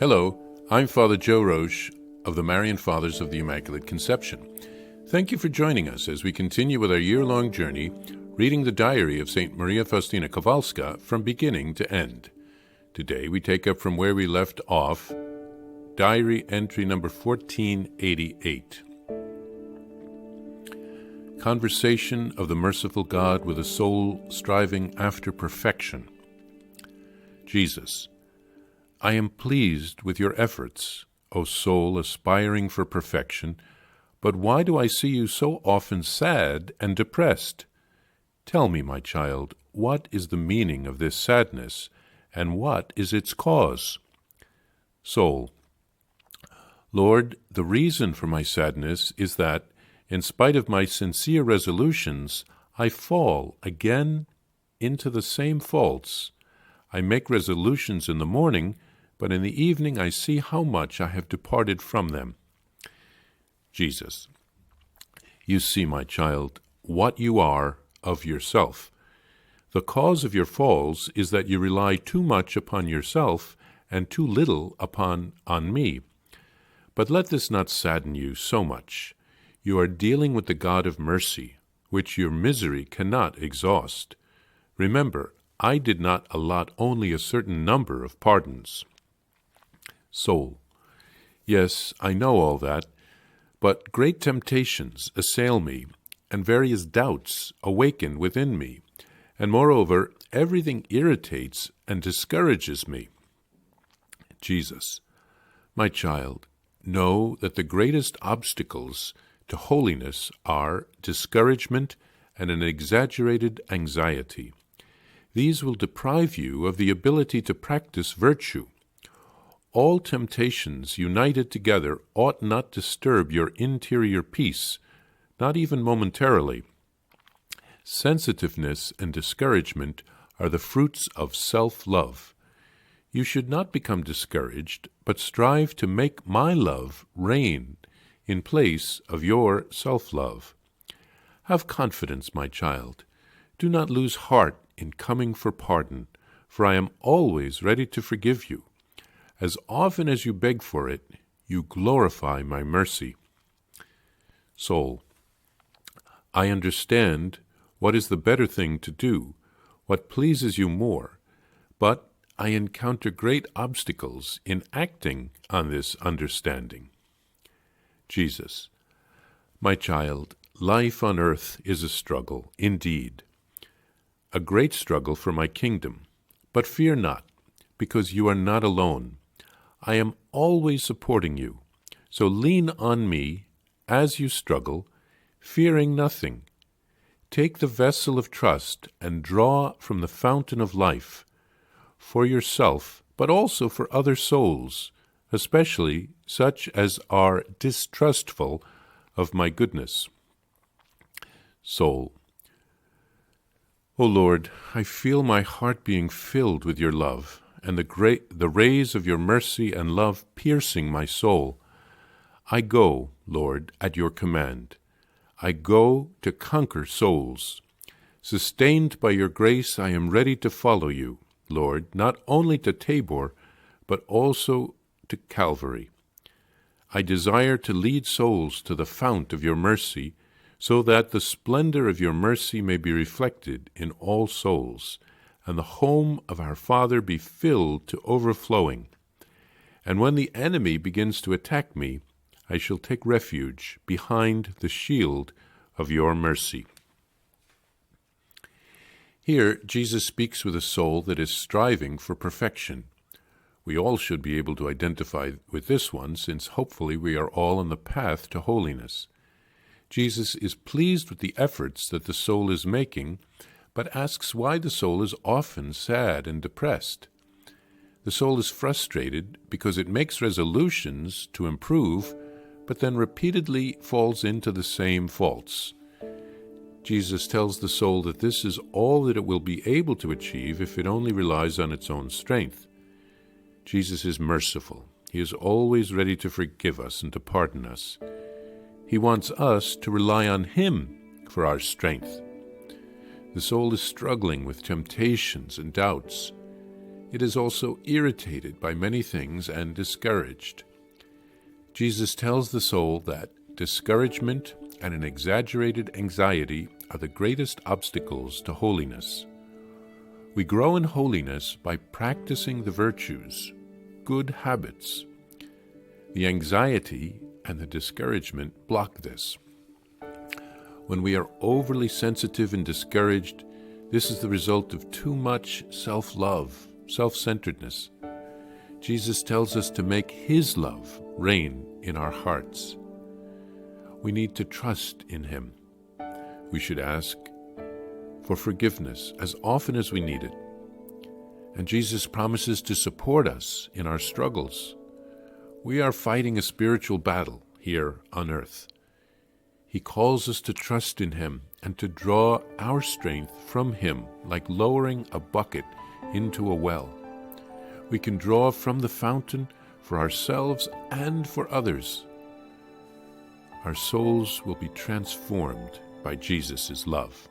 Hello, I'm Father Joe Roesch of the Marian Fathers of the Immaculate Conception. Thank you for joining us as we continue with our year-long journey reading the diary of St. Maria Faustina Kowalska from beginning to end. Today we take up from where we left off, diary entry number 1488. Conversation of the merciful God with a soul striving after perfection. Jesus, I am pleased with your efforts, O soul aspiring for perfection, but why do I see you so often sad and depressed? Tell me, my child, what is the meaning of this sadness, and what is its cause? Soul, Lord, the reason for my sadness is that, in spite of my sincere resolutions, I fall again into the same faults. I make resolutions in the morning, but in the evening I see how much I have departed from them. Jesus, you see, my child, what you are of yourself. The cause of your falls is that you rely too much upon yourself and too little on me. But let this not sadden you so much. You are dealing with the God of mercy, which your misery cannot exhaust. Remember, I did not allot only a certain number of pardons. Soul, yes, I know all that, but great temptations assail me, and various doubts awaken within me, and moreover, everything irritates and discourages me. Jesus, my child, know that the greatest obstacles to holiness are discouragement and an exaggerated anxiety. These will deprive you of the ability to practice virtue. All temptations united together ought not disturb your interior peace, not even momentarily. Sensitiveness and discouragement are the fruits of self-love. You should not become discouraged, but strive to make my love reign in place of your self-love. Have confidence, my child. Do not lose heart in coming for pardon, for I am always ready to forgive you. As often as you beg for it, you glorify my mercy. Soul, I understand what is the better thing to do, what pleases you more, but I encounter great obstacles in acting on this understanding. Jesus, my child, life on earth is a struggle, indeed, a great struggle for my kingdom. But fear not, because you are not alone. I am always supporting you, so lean on me as you struggle, fearing nothing. Take the vessel of trust and draw from the fountain of life, for yourself, but also for other souls, especially such as are distrustful of my goodness. Soul, O Lord, I feel my heart being filled with your love, and the rays of your mercy and love piercing my soul. I go, Lord, at your command. I go to conquer souls. Sustained by your grace, I am ready to follow you, Lord, not only to Tabor, but also to Calvary. I desire to lead souls to the fount of your mercy, so that the splendor of your mercy may be reflected in all souls, and the home of our Father be filled to overflowing. And when the enemy begins to attack me, I shall take refuge behind the shield of your mercy. Here, Jesus speaks with a soul that is striving for perfection. We all should be able to identify with this one, since hopefully we are all on the path to holiness. Jesus is pleased with the efforts that the soul is making, but asks why the soul is often sad and depressed. The soul is frustrated because it makes resolutions to improve, but then repeatedly falls into the same faults. Jesus tells the soul that this is all that it will be able to achieve if it only relies on its own strength. Jesus is merciful. He is always ready to forgive us and to pardon us. He wants us to rely on him for our strength. The soul is struggling with temptations and doubts. It is also irritated by many things and discouraged. Jesus tells the soul that discouragement and an exaggerated anxiety are the greatest obstacles to holiness. We grow in holiness by practicing the virtues, good habits. The anxiety and the discouragement block this. When we are overly sensitive and discouraged, this is the result of too much self-love, self-centeredness. Jesus tells us to make His love reign in our hearts. We need to trust in Him. We should ask for forgiveness as often as we need it. And Jesus promises to support us in our struggles. We are fighting a spiritual battle here on earth. He calls us to trust in Him and to draw our strength from Him like lowering a bucket into a well. We can draw from the fountain for ourselves and for others. Our souls will be transformed by Jesus' love.